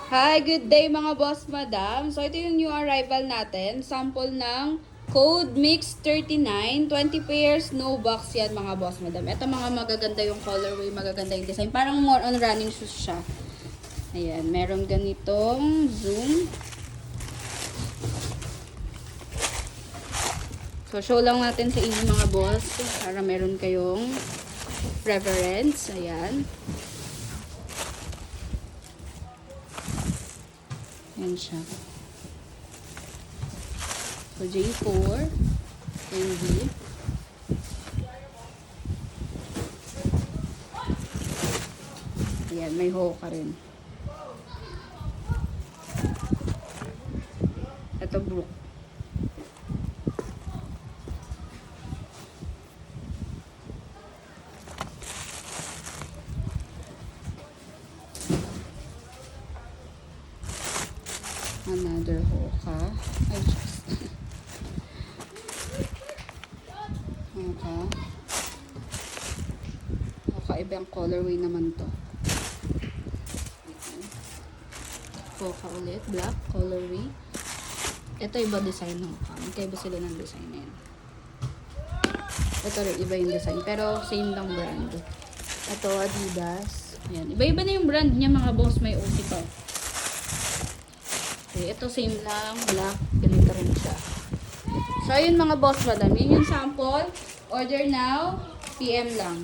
Hi, good day mga boss madam. So ito yung new arrival natin. Sample ng Code Mix 39. 20 pairs, no box yan mga boss madam. Ito mga magaganda yung colorway, magaganda yung design. Parang more on running shoes siya. Ayan, meron ganitong zoom. So show lang natin sa inyo mga boss para meron kayong preference. Ayan. Ayan siya. So, J4. ND. Ayan, may hoka rin. Ito, Brook. Another hoka. Ay, just. Hoka. Hoka, ibang colorway naman to. Hoka ulit. Black colorway. Ito iba design hoka. Magkaiba sila ng design na yan. Ito rin, iba yung design. Pero same lang brand. Ito, Adidas. Ayan. Iba-iba na yung brand niya mga boss. May OC pa. Okay, ito same lang, black, ganito rin siya. So, ayun mga boss madam, yun yung sample. Order now, PM lang.